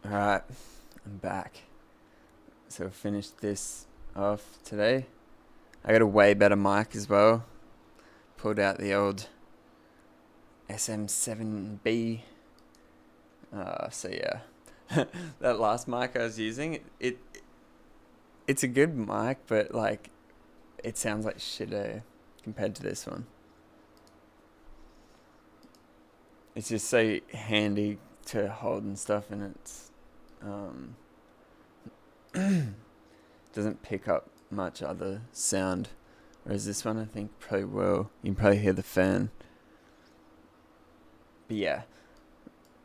Alright, I'm back. So I finished this off today. I got a way better mic as well. Pulled out the old SM7B. So yeah, that last mic I was using, it's a good mic, but like it sounds like shit compared to this one. It's just so handy to hold and stuff, and it's doesn't pick up much other sound, whereas this one I think probably will. You can probably hear the fan. But yeah,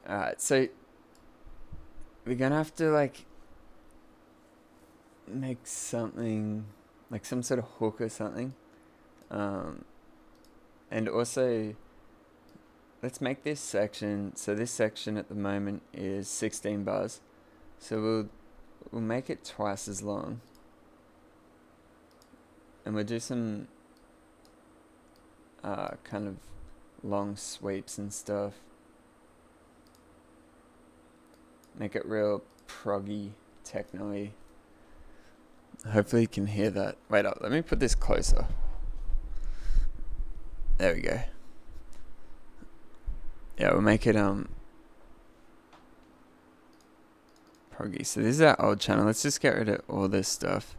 alright, so we're gonna have to like make something, like some sort of hook or something, and also let's make this section. So this section at the moment is 16 bars, so we'll make it twice as long, and we'll do some kind of long sweeps and stuff. Make it real proggy, techno-y. Hopefully you can hear that. Wait up, let me put this closer. There we go. Yeah, we'll make it proggy. So this is our old channel. Let's just get rid of all this stuff.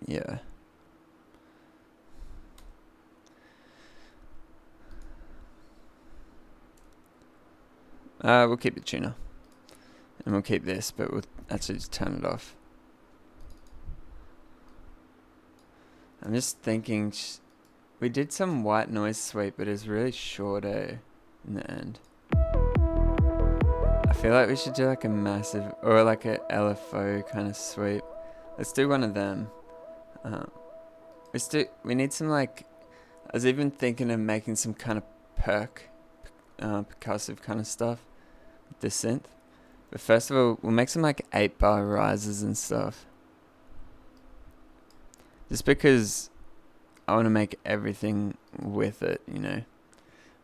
Yeah. We'll keep the tuner. And we'll keep this, but we'll actually just turn it off. I'm just thinking, we did some white noise sweep, but it's really short in the end. I feel like we should do like a massive, or like a LFO kind of sweep. Let's do one of them. We need some like, I was even thinking of making some kind of percussive kind of stuff with the synth. But first of all, we'll make some like 8-bar rises and stuff. Just because I want to make everything with it, you know.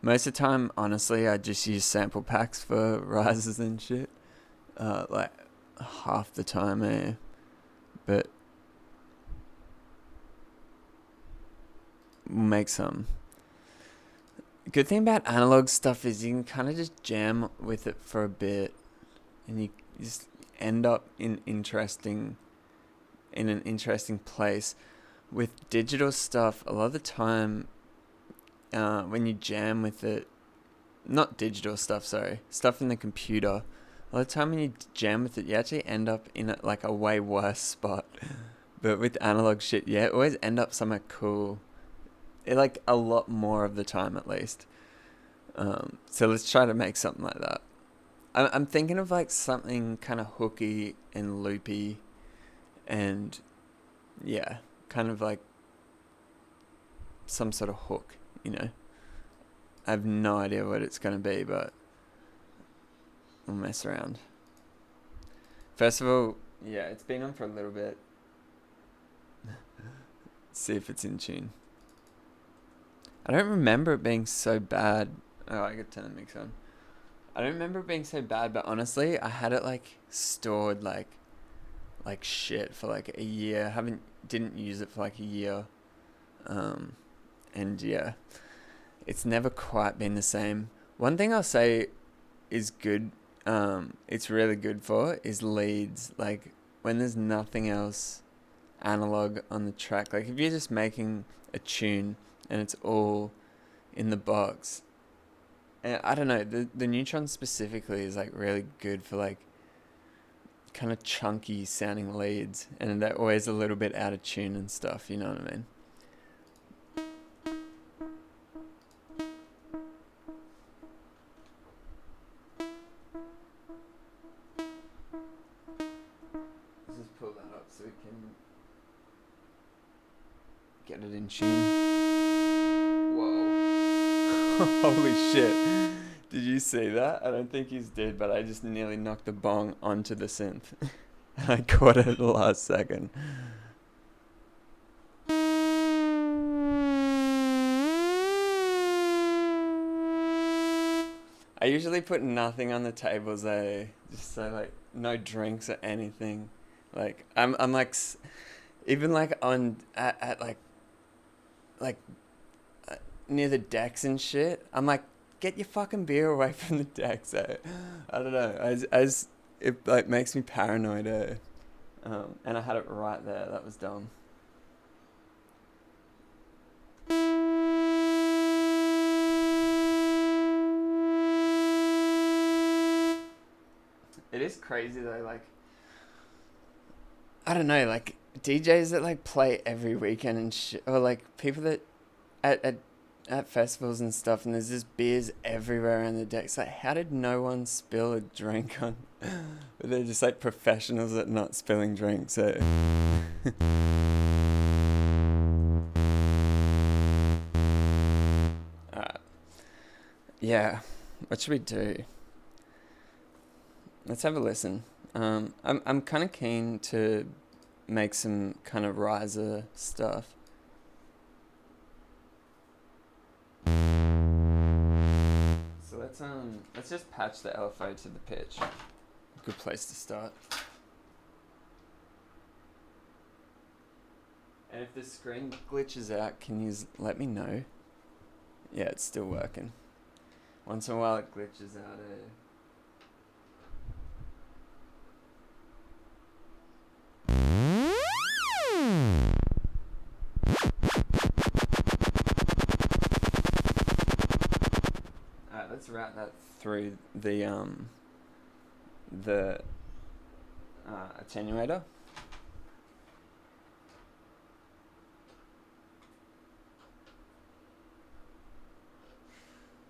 Most of the time, honestly, I just use sample packs for rises and shit. Like half the time, But we'll make some. Good thing about analog stuff is you can kind of just jam with it for a bit, and you just end up in an interesting place. With digital stuff, a lot of the time, when you jam with it, not digital stuff, sorry, stuff in the computer, a lot of the time when you jam with it, you actually end up in like a way worse spot. But with analog shit, yeah, always end up somewhere cool. Like a lot more of the time, at least. So let's try to make something like that. I'm thinking of like something kind of hooky and loopy, and yeah, kind of like some sort of hook, you know. I have no idea what it's gonna be, but we'll mess around. First of all, yeah, it's been on for a little bit. See if it's in tune. I don't remember it being so bad. Oh, I could turn the mix on. I don't remember it being so bad, but honestly, I had it like stored like shit for like a year. Didn't use it for like a year. And yeah, it's never quite been the same. One thing I'll say is good, it's really good for, is leads. Like when there's nothing else analog on the track. Like if you're just making a tune and it's all in the box. And I don't know, the Neutron specifically is like really good for like kind of chunky sounding leads, and they're always a little bit out of tune and stuff, you know what I mean? Let's just pull that up so we can get it in tune. Whoa. Holy shit. Did you see that? I don't think he's dead, but I just nearly knocked the bong onto the synth. I caught it at the last second. I usually put nothing on the tables, just so like no drinks or anything. Like I'm like even like on at like near the decks and shit. I'm like, get your fucking beer away from the decks. I don't know. As it like makes me paranoid. And I had it right there. That was dumb. It is crazy though, like I don't know, like DJs that like play every weekend and shit, or like people that at festivals and stuff, and there's just beers everywhere around the decks. Like, how did no one spill a drink on? But they're just like professionals at not spilling drinks. So. Yeah, what should we do? Let's have a listen. I'm kind of keen to make some kind of riser stuff. So let's just patch the LFO to the pitch. Good place to start. And if the screen glitches out, can you let me know? Yeah, it's still working. Once in a while it glitches out. Alright, let's route that through the attenuator.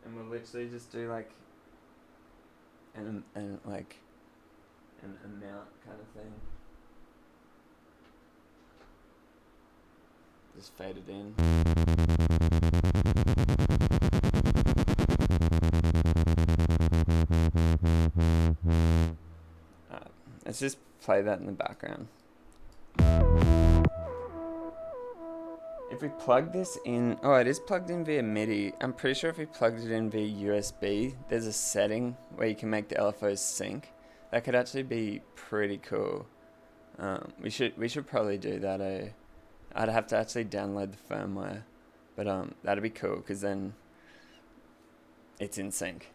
And we'll literally just do like an amount kind of thing. Just fade it in. Let's just play that in the background. If we plug this in, oh, it is plugged in via MIDI. I'm pretty sure if we plugged it in via USB, there's a setting where you can make the LFOs sync. That could actually be pretty cool. We should probably do that. I'd have to actually download the firmware, but that'd be cool because then it's in sync.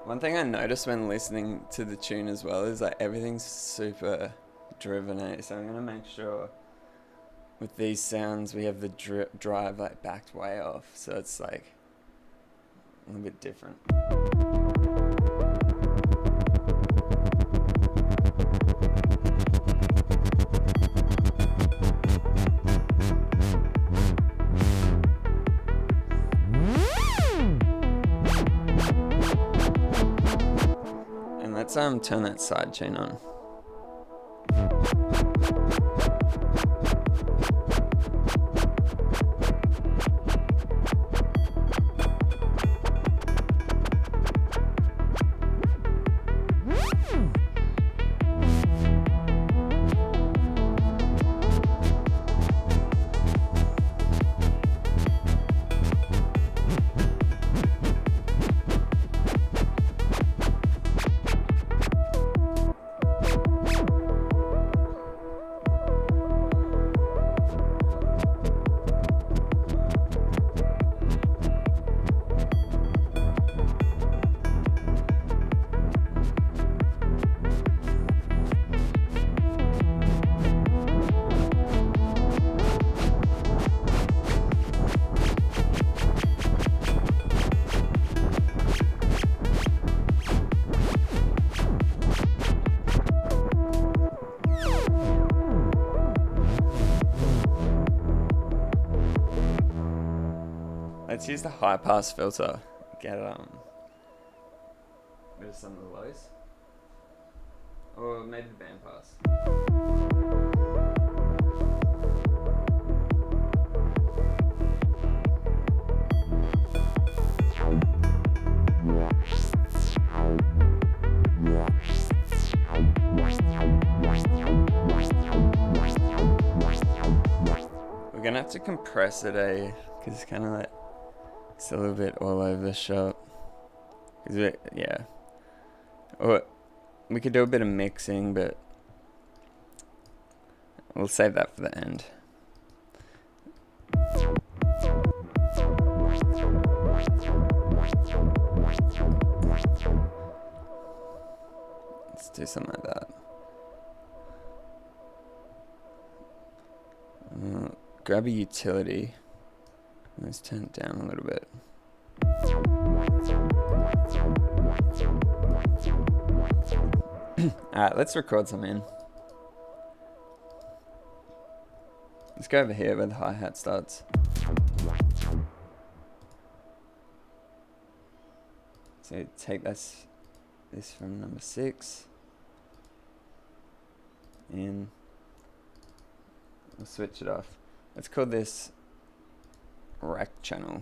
One thing I noticed when listening to the tune as well is like everything's super driven, so I'm gonna make sure with these sounds we have the drive like backed way off, so it's like a little bit different. Let's turn that side chain on. Let's use the high pass filter. Get rid of some of the lows. Or maybe the band pass. We're gonna have to compress it, because it's kind of like, it's a little bit all over the shop. Yeah. Or we could do a bit of mixing, but we'll save that for the end. Let's do something like that. Grab a utility. Let's turn it down a little bit. Alright, let's record some in. Let's go over here where the hi-hat starts. So take this from number 6. And we'll switch it off. Let's call this rack channel.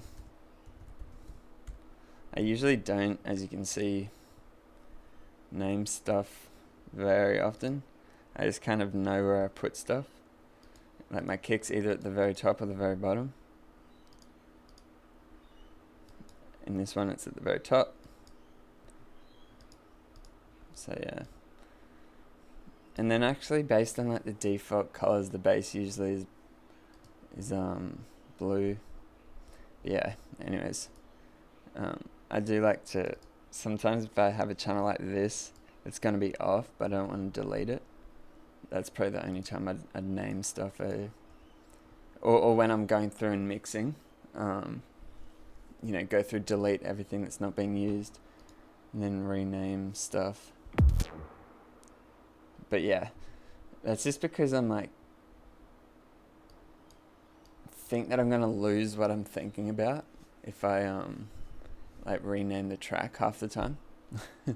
I usually don't, as you can see, name stuff very often. I just kind of know where I put stuff. Like my kick's either at the very top or the very bottom. In this one it's at the very top. So yeah. And then actually based on like the default colors, the bass usually is blue. Yeah, anyways. I do like to, sometimes if I have a channel like this, it's going to be off, but I don't want to delete it. That's probably the only time I'd name stuff. Or when I'm going through and mixing, you know, go through, delete everything that's not being used, and then rename stuff. But yeah, that's just because I'm like, think that I'm going to lose what I'm thinking about if I like rename the track half the time. If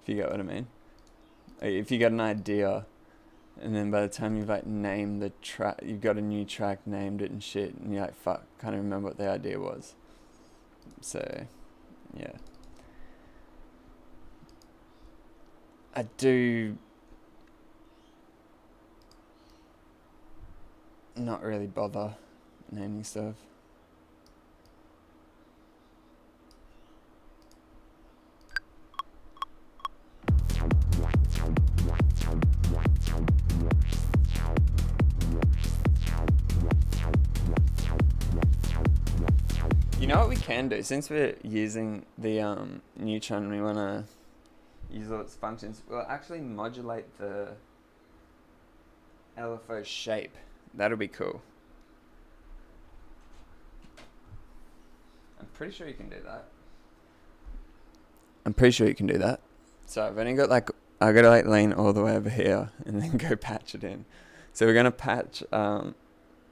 you get what I mean. Like, if you got an idea and then by the time you've like named the track, you've got a new track, named it and shit, and you're like, fuck, can't even remember what the idea was. So yeah, I do not really bother naming stuff. You know what we can do, since we're using the Neutron, we want to use all its functions. We'll actually modulate the LFO shape. That'll be cool. I'm pretty sure you can do that. So I've only got like, I gotta like lean all the way over here and then go patch it in. So we're gonna patch the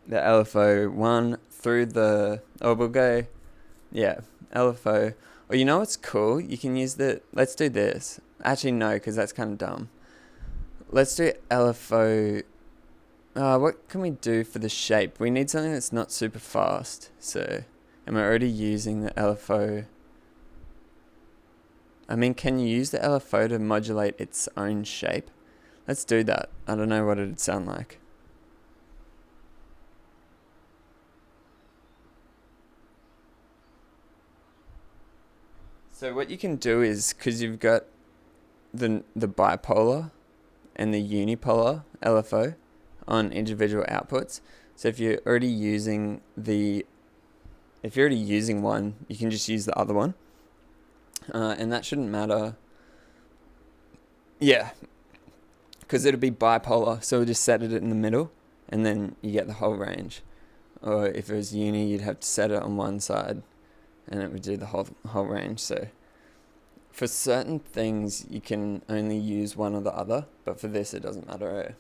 LFO 1 through the, we'll go, yeah, LFO. Or you know what's cool? You can use let's do this. Actually no, because that's kind of dumb. Let's do LFO. What can we do for the shape? We need something that's not super fast. So, am I already using the LFO? I mean, can you use the LFO to modulate its own shape? Let's do that. I don't know what it'd sound like. So what you can do is, because you've got the bipolar and the unipolar LFO on individual outputs. So if you're already using one, you can just use the other one. And that shouldn't matter. Yeah, because it'll be bipolar, so we'll just set it in the middle, and then you get the whole range. Or if it was uni, you'd have to set it on one side, and it would do the whole range. So for certain things, you can only use one or the other, but for this, it doesn't matter.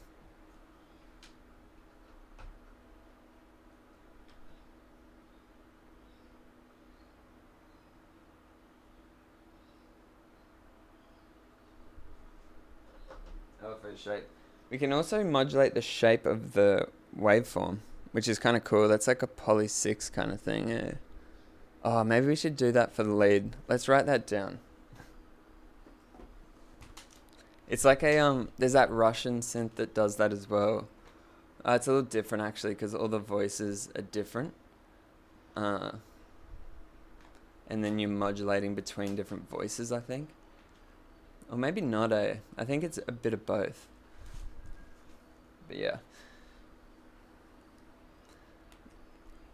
LFO shape. We can also modulate the shape of the waveform, which is kind of cool. That's like a poly 6 kind of thing. Yeah. Oh, maybe we should do that for the lead. Let's write that down. It's like a there's that Russian synth that does that as well. It's a little different actually because all the voices are different. And then you're modulating between different voices, I think. Or maybe not, I think it's a bit of both. But yeah.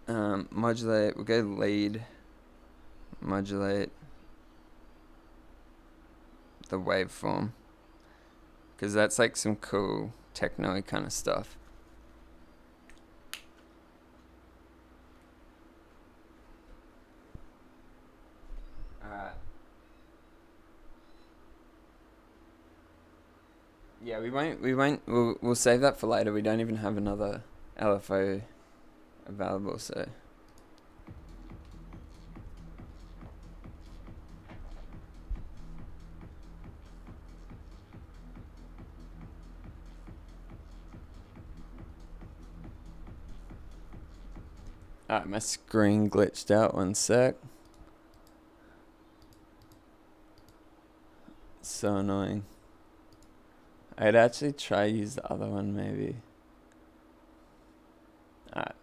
Modulate, we'll go lead, modulate the waveform. Because that's like some cool techno kind of stuff. Alright. Yeah, we'll save that for later. We don't even have another LFO available, so. Alright, my screen glitched out, 1 sec. So annoying. I'd actually try use the other one maybe. Alright.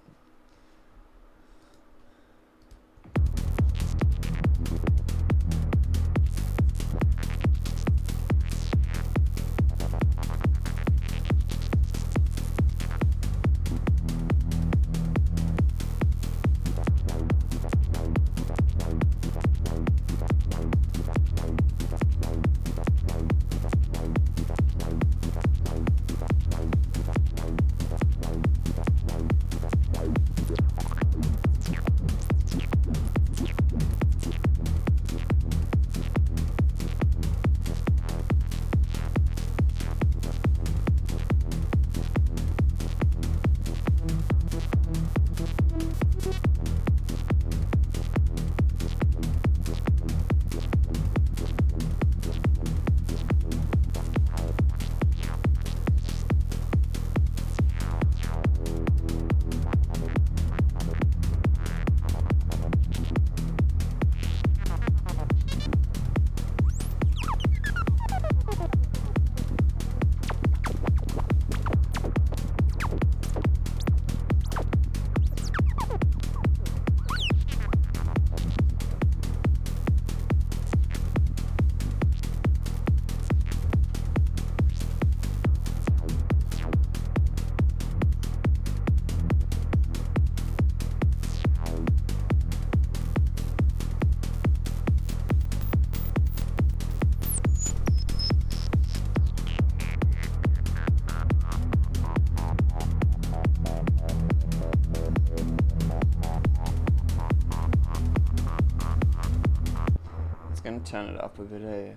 Turn it up a bit, eh?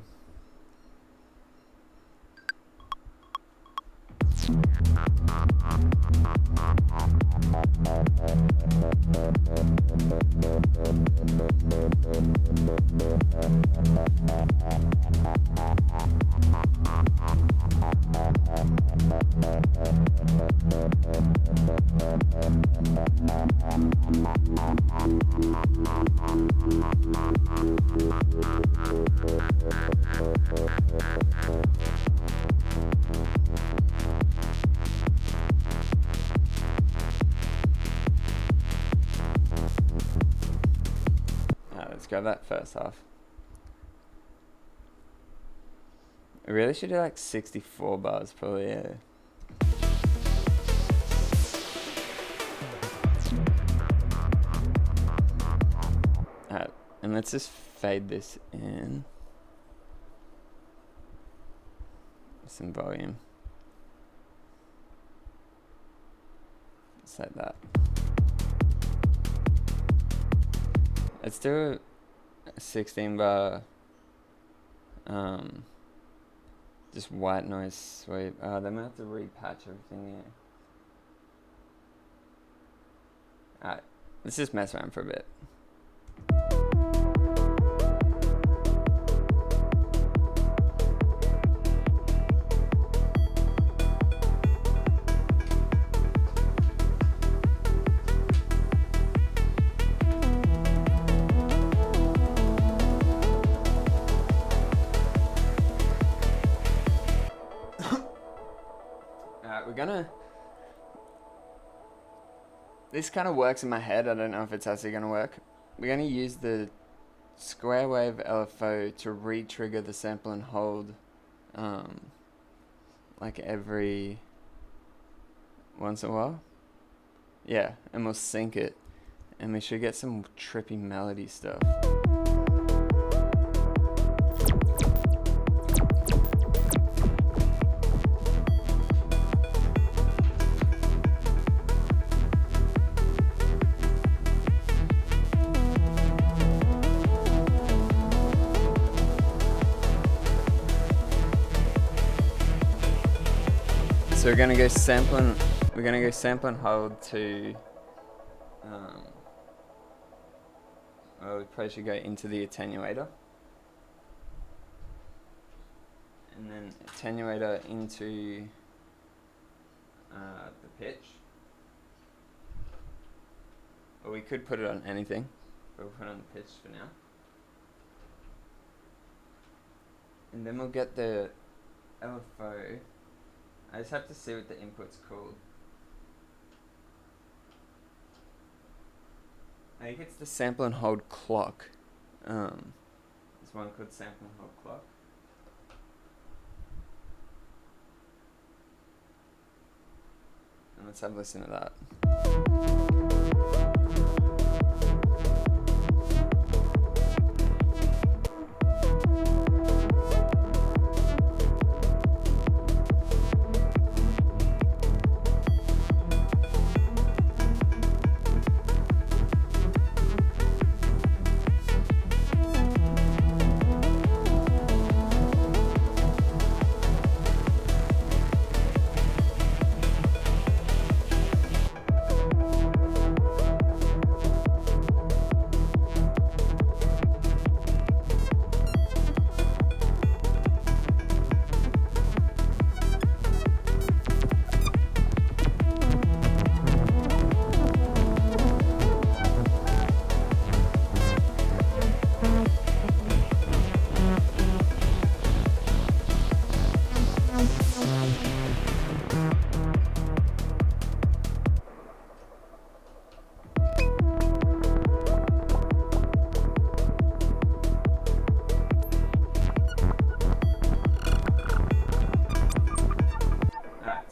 Let's go that first half. I really should do like 64 bars probably, yeah. Alright, and let's just fade this in. Some volume. Just like that. Let's do a 16 bar just white noise sweep. Then we have to repatch everything here. Alright, let's just mess around for a bit. We're gonna this kind of works in my head. I don't know if it's actually going to work. We're going to use the square wave LFO to re-trigger the sample and hold like every once in a while. Yeah, and we'll sync it, and we should get some trippy melody stuff. So we're gonna go sample and hold to well, we probably should go into the attenuator, and then attenuator into the pitch, or we could put it on anything, but we'll put it on the pitch for now, and then we'll get the LFO. I just have to see what the input's called. I think it's the sample and hold clock. There's one called sample and hold clock. And let's have a listen to that.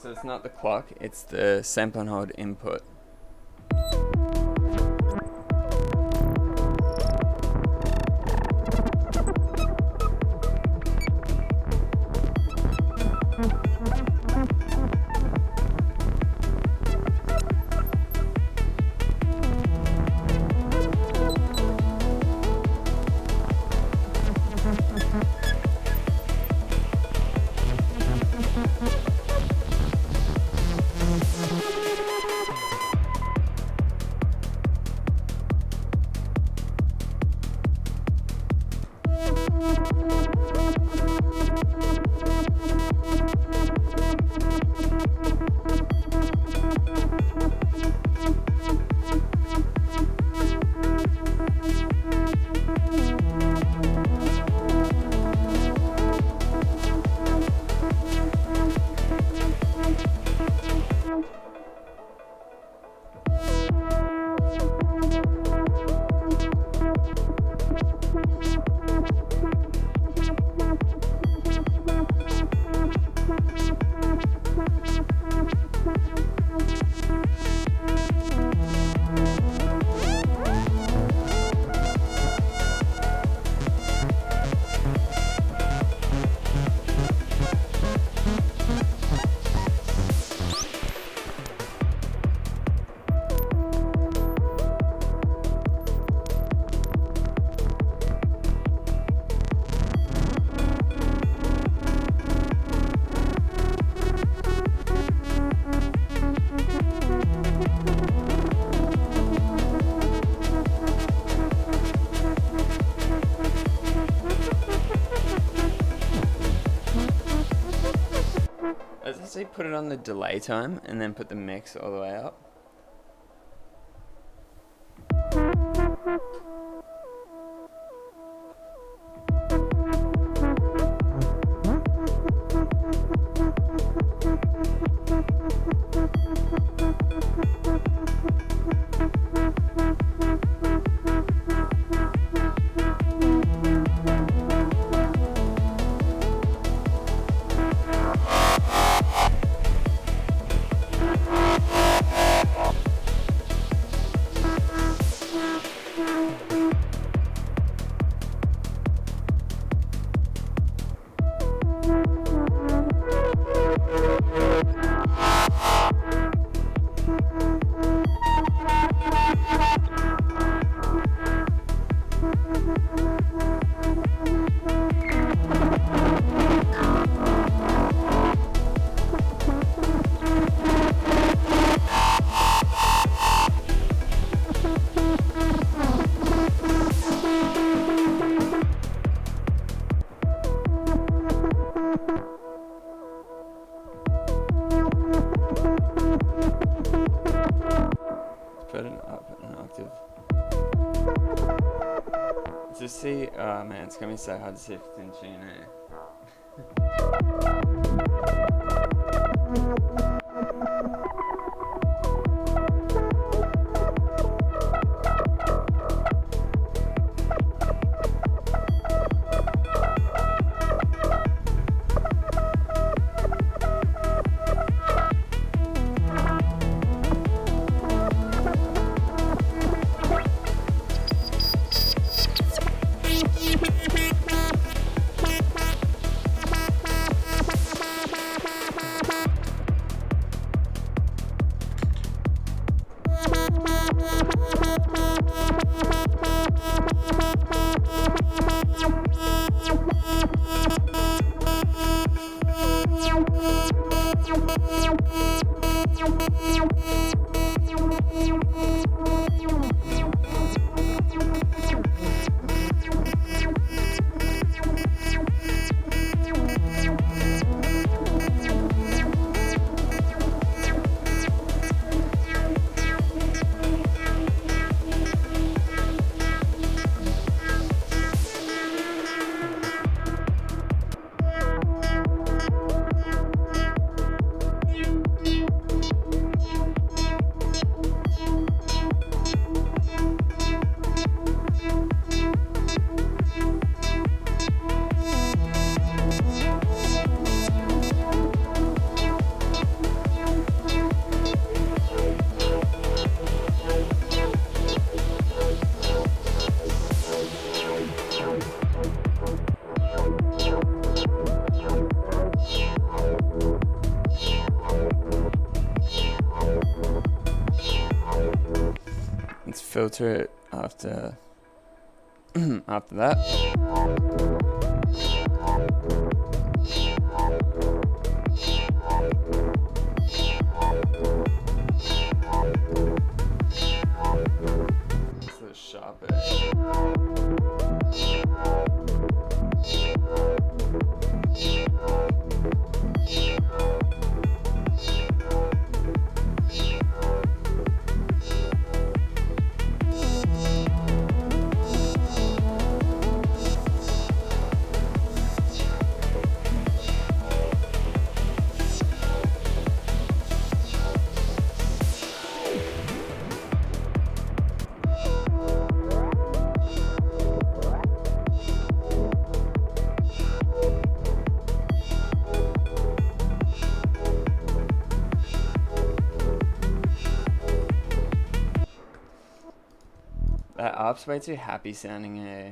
So it's not the clock, it's the sample and hold input. Let's say put it on the delay time and then put the mix all the way up. Put it up an octave. Just see, oh man, it's gonna be so hard to see if it's in tune, eh? Let's filter it after after that. It's a sharp edge. That ARP's way too happy sounding, eh?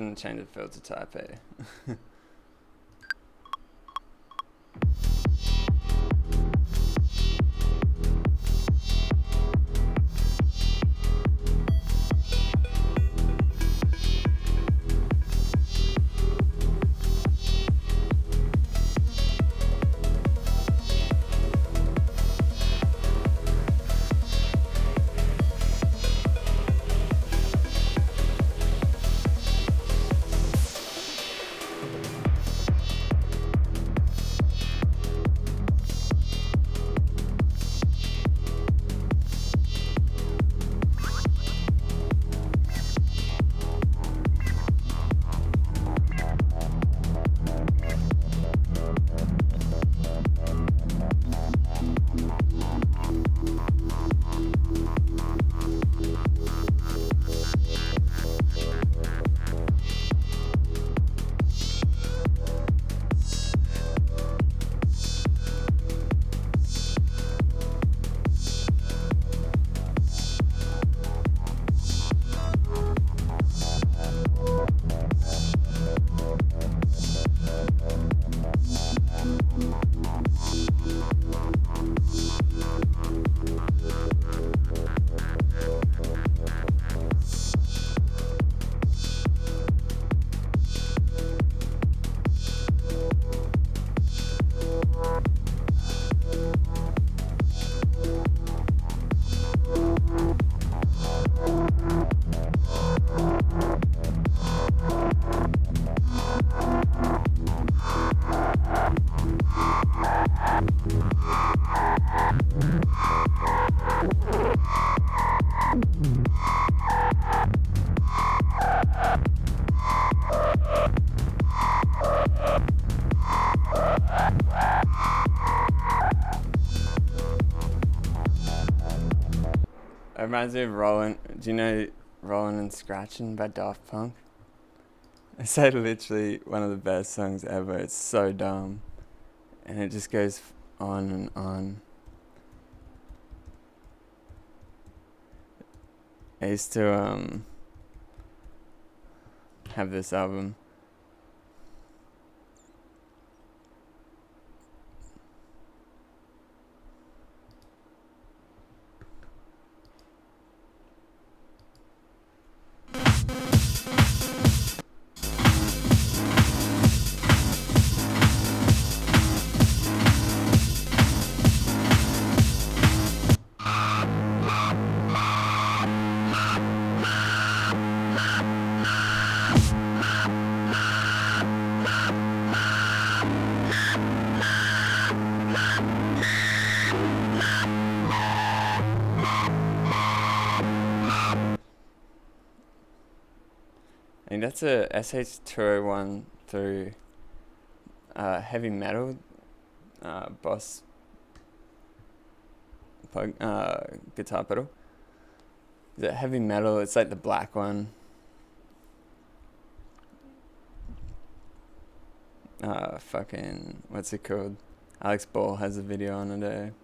gonna change the filter type, eh? It reminds me of Rollin'. Do you know Rollin' and Scratchin' by Daft Punk? It's like literally one of the best songs ever. It's so dumb. And it just goes on and on. I used to have this album. I think that's a SH201 through heavy metal boss plug, guitar pedal. Is it heavy metal? It's like the black one. Fucking, what's it called? Alex Ball has a video on it.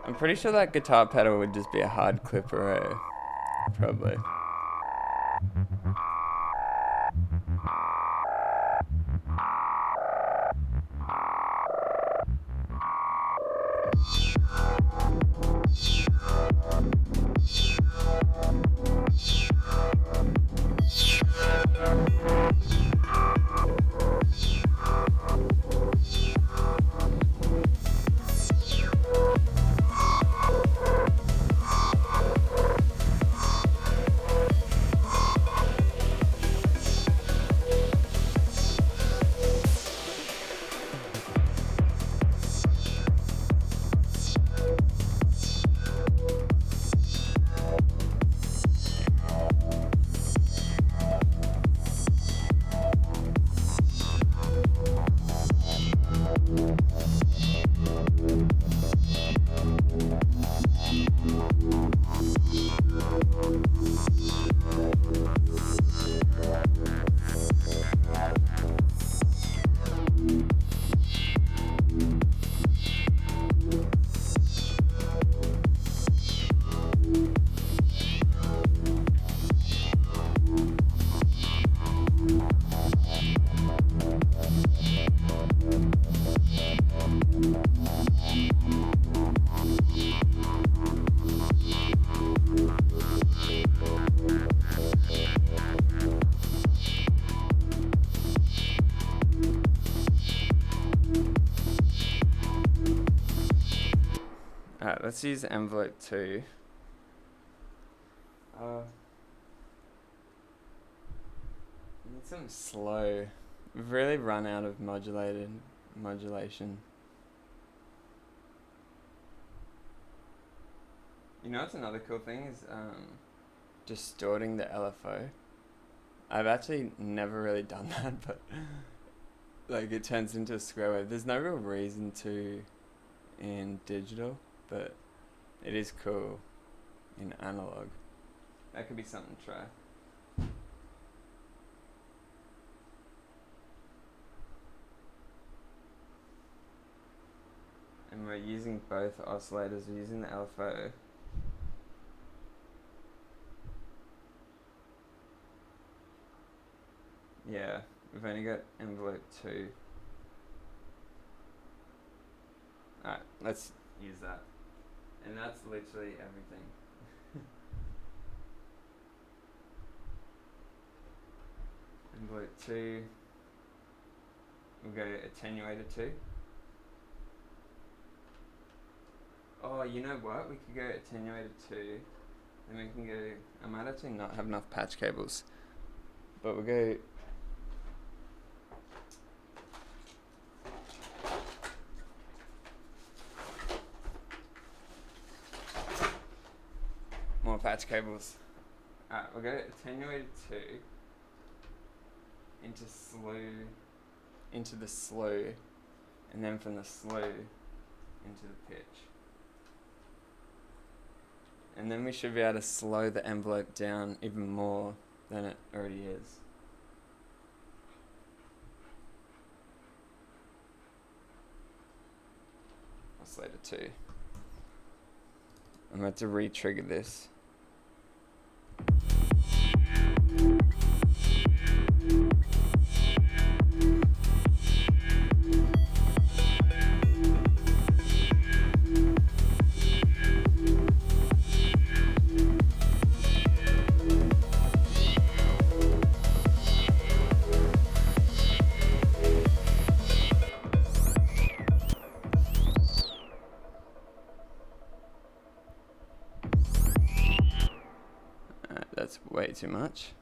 I'm pretty sure that guitar pedal would just be a hard clipper, probably. Alright, let's use envelope 2. Need something slow. We've really run out of modulation. You know what's another cool thing is distorting the LFO. I've actually never really done that, but like it turns into a square wave. There's no real reason to in digital, but it is cool in analog. That could be something to try. And we're using both oscillators. We're using the LFO. Yeah, we've only got envelope 2. Alright, let's use that. And that's literally everything. Envelope 2. We'll go attenuator 2. Oh, you know what? We could go attenuator 2. Then we can go... I might actually not have enough patch cables. But we'll go... more patch cables. Alright, we'll go attenuator 2 into the slow, and then from the slow into the pitch. And then we should be able to slow the envelope down even more than it already is. Oscillator 2. I'm going to re-trigger this. That's way too much.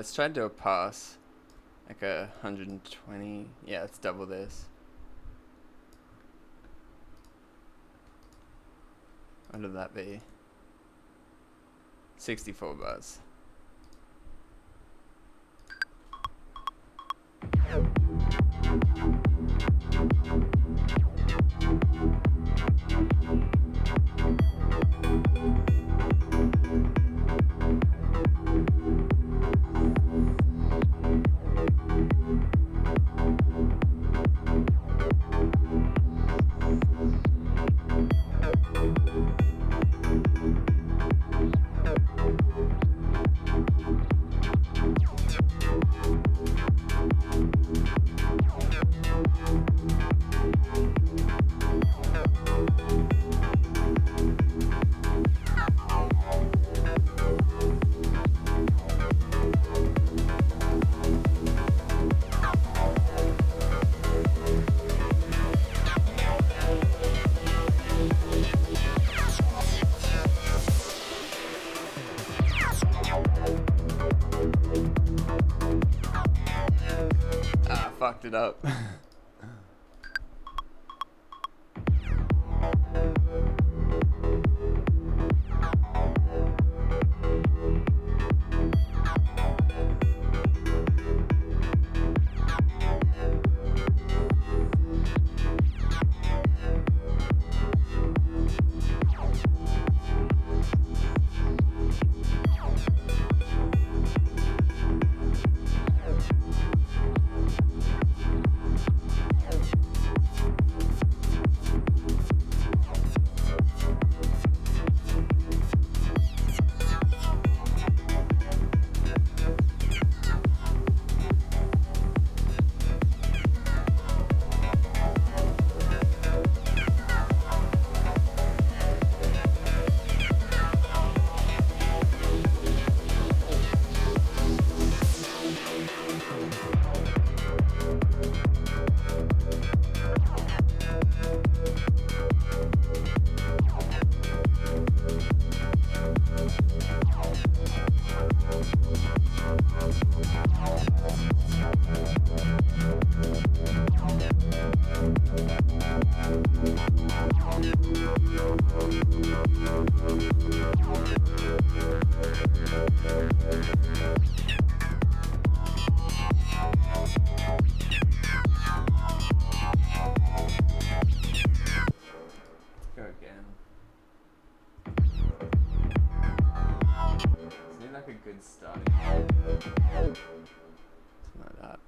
Let's try to do a pass. Like 120. Yeah, let's double this. What would that be? 64 bars. Fucked it up. Go again. Just need like a good starting point. Something like that.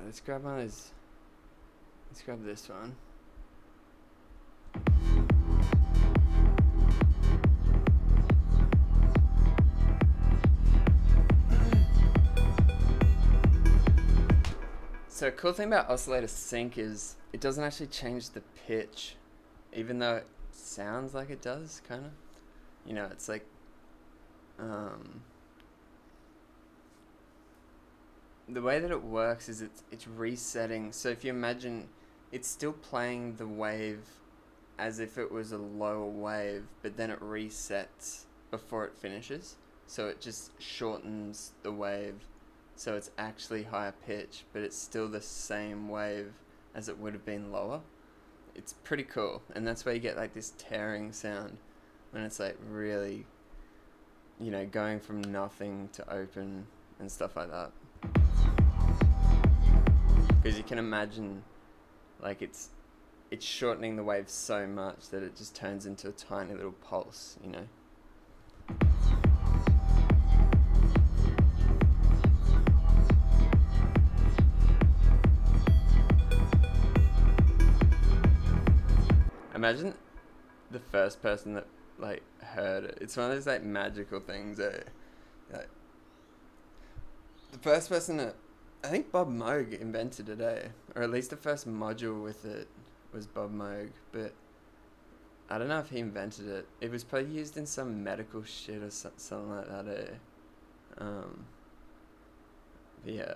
Let's grab one of those. Let's grab this one. So a cool thing about oscillator sync is it doesn't actually change the pitch, even though it sounds like it does, kind of. You know, it's like the way that it works is it's resetting. So if you imagine, it's still playing the wave as if it was a lower wave, but then it resets before it finishes. So it just shortens the wave, so it's actually higher pitch, but it's still the same wave as it would have been lower. It's pretty cool, and that's why you get like this tearing sound when it's like really, you know, going from nothing to open and stuff like that. Because you can imagine, like, it's shortening the wave so much that it just turns into a tiny little pulse, you know. Imagine the first person that like heard it. It's one of those like magical things that, like, the first person that, I think Bob Moog invented it, or at least the first module with it was Bob Moog, but I don't know if he invented it. It was probably used in some medical shit or something like that. But yeah,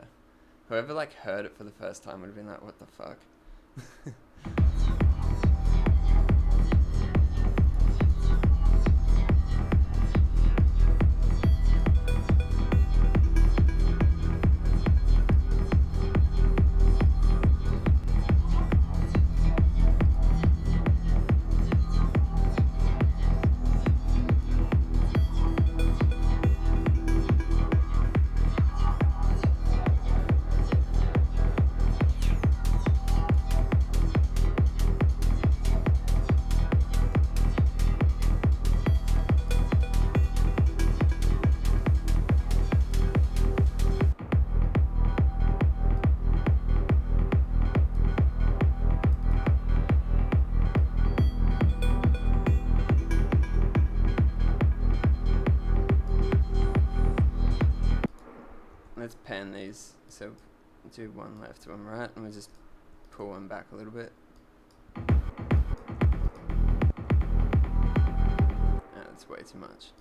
whoever like heard it for the first time would have been like, what the fuck? these. So do one left, one right, and we'll just pull one back a little bit. That's way too much.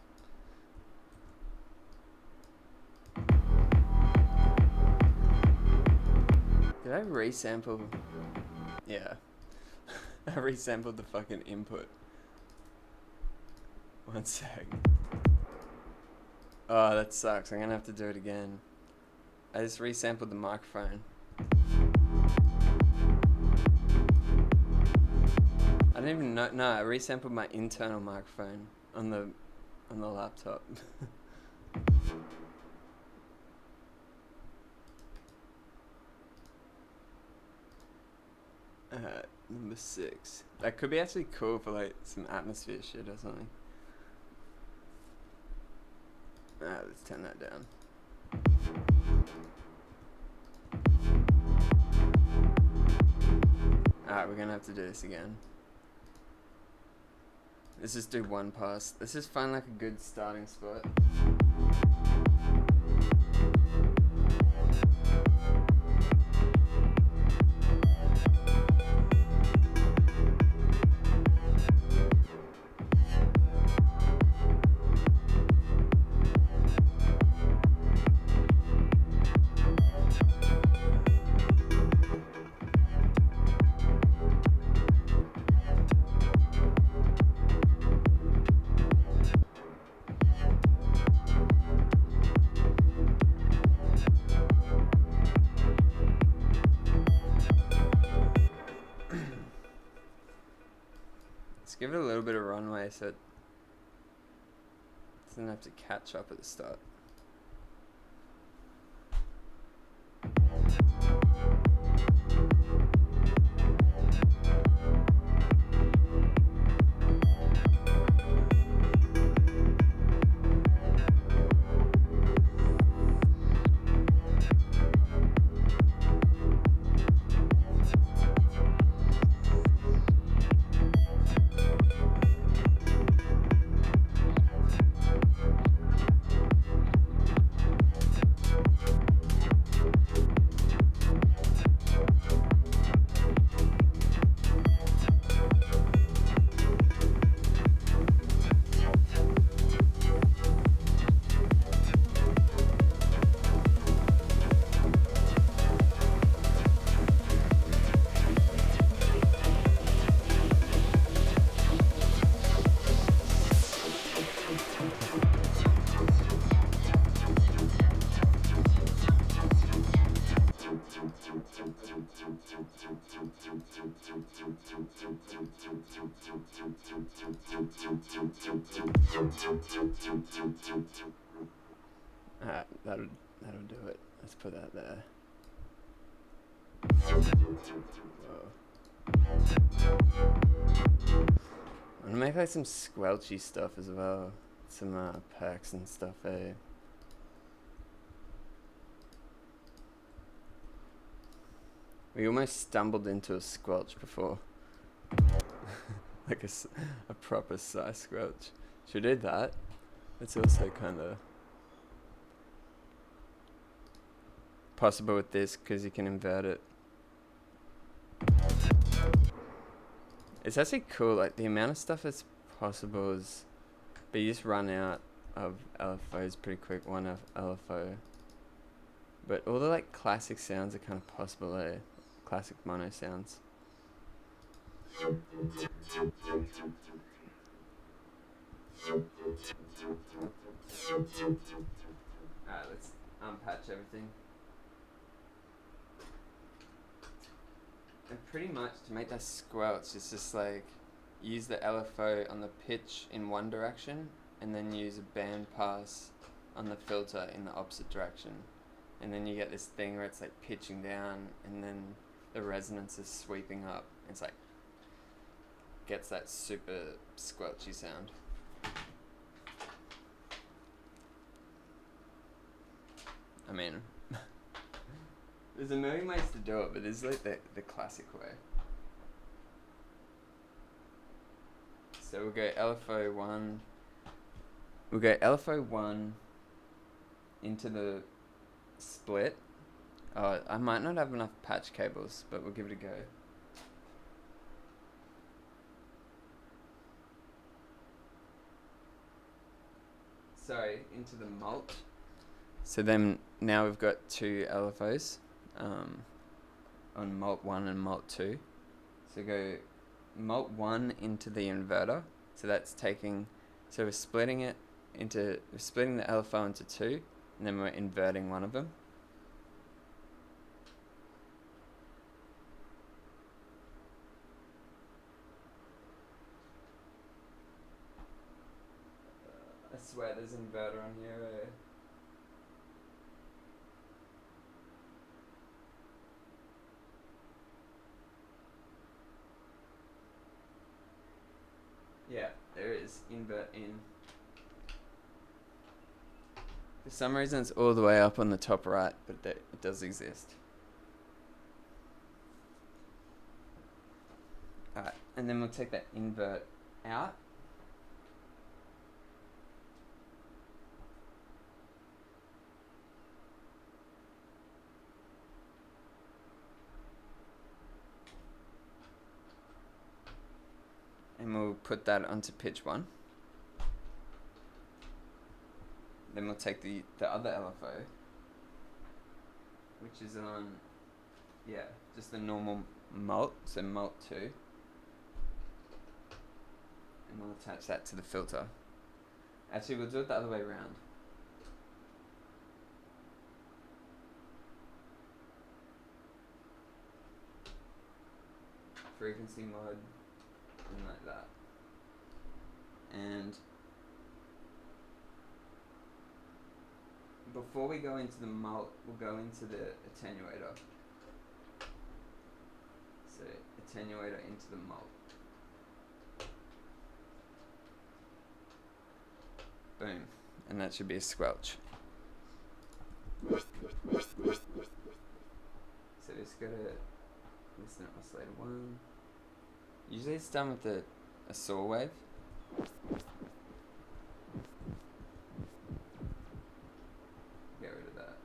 Did I resample? Yeah. I resampled the fucking input. One sec. Oh, that sucks. I'm gonna have to do it again. I just resampled the microphone. I don't even know. No, I resampled my internal microphone on the laptop. Number 6. That could be actually cool for like some atmosphere shit or something. Let's turn that down. Alright, we're gonna have to do this again. Let's just do one pass. Let's just find like a good starting spot. Give it a little bit of runway so it doesn't have to catch up at the start. That'll do it. Let's put that there. Whoa. I'm gonna make like some squelchy stuff as well. Some perks and stuff, eh? We almost stumbled into a squelch before. Like a proper size squelch. Should we do that? It's also kind of possible with this because you can invert it. It's actually cool, like the amount of stuff that's possible is, but you just run out of LFOs pretty quick, one of LFO. But all the like classic sounds are kind of possible, eh? Classic mono sounds. Alright, let's unpatch everything. And pretty much to make that squelch, it's just like use the LFO on the pitch in one direction and then use a band pass on the filter in the opposite direction. And then you get this thing where it's like pitching down and then the resonance is sweeping up. It's like gets that super squelchy sound. I mean, there's a million ways to do it, but this is like the classic way. So we'll go LFO 1. We'll go LFO 1 into the split Oh, I might not have enough patch cables, but we'll give it a go. Sorry, into the mult. So then now we've got two LFOs on mult 1 and mult 2. So go mult 1 into the inverter. So that's taking, so we're splitting the LFO into two, and then we're inverting one of them. I swear there's an inverter on here. Yeah, there is invert in. For some reason it's all the way up on the top right, but it does exist. Alright, and then we'll take that invert out. And we'll put that onto pitch 1. Then we'll take the other LFO, which is on, just the normal mult, so mult 2. And we'll attach that to the filter. Actually, we'll do it the other way around. Frequency mode. And like that. And before we go into the mult, we'll go into the attenuator. So attenuator into the mult. Boom. And that should be a squelch. So just go to listen to oscillator 1. Usually it's done with a saw wave. Get rid of that.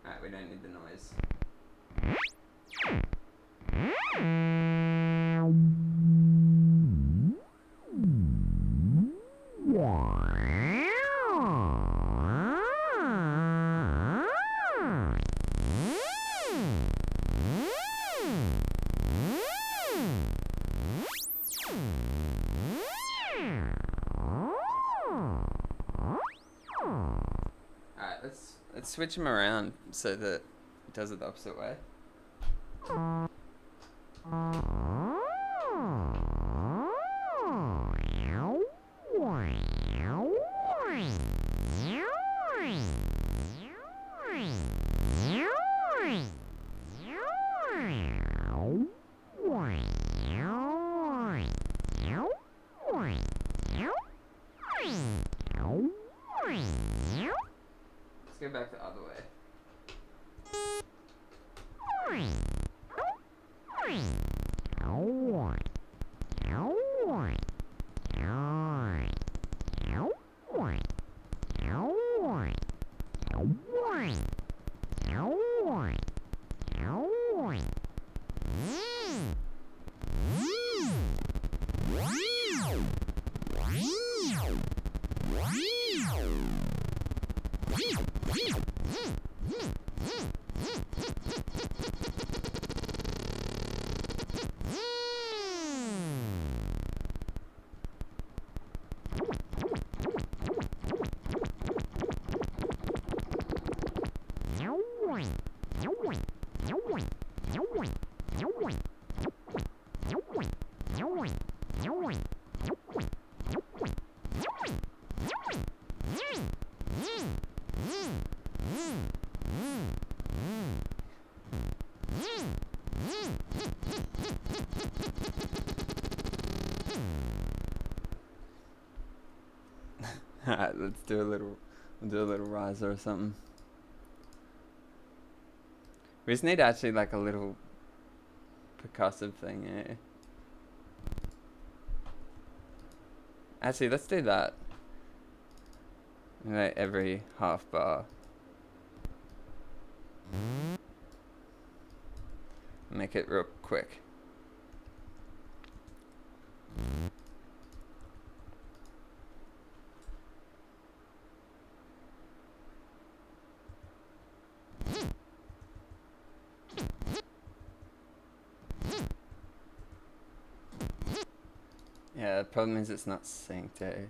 Alright, we don't need the noise. Alright, let's switch them around so that it does it the opposite way. Let's go back the other way. Alright, we'll do a little riser or something. We just need actually like a little percussive thing, eh? Actually, let's do that. Like every half bar. Make it real quick. Yeah, the problem is it's not synced, eh?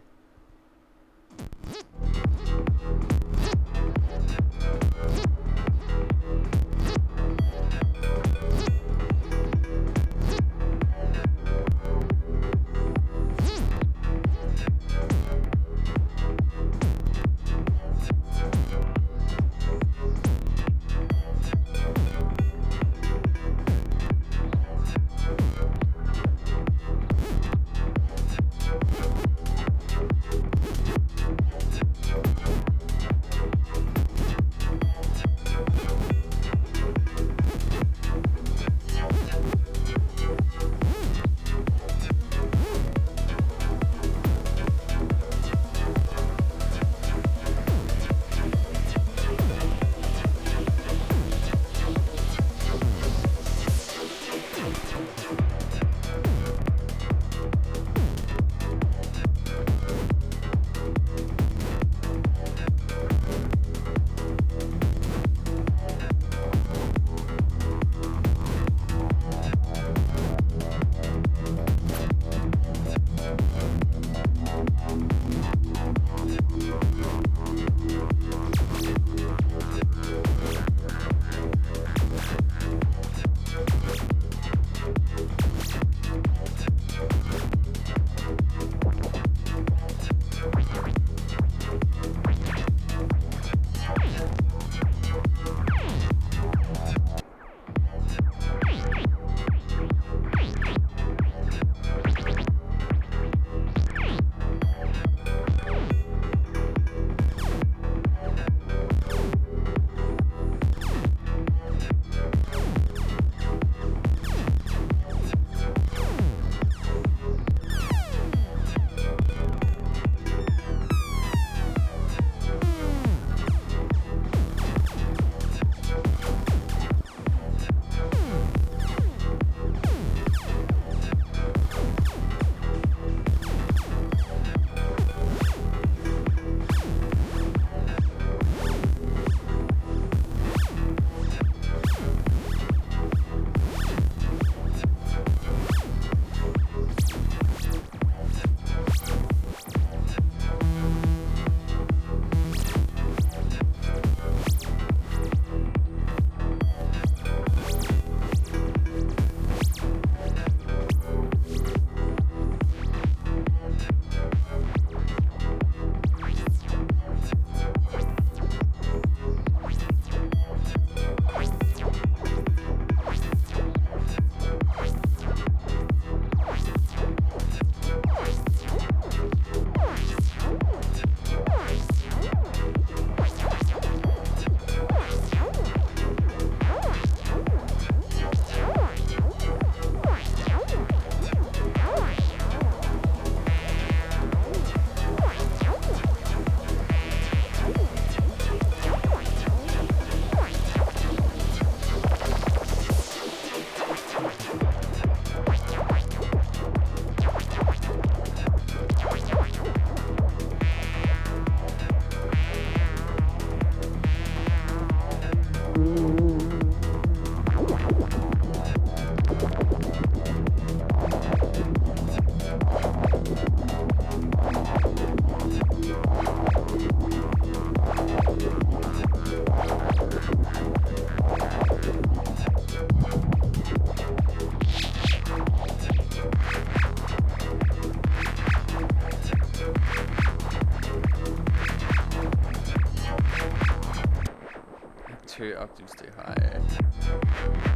Two octaves too high.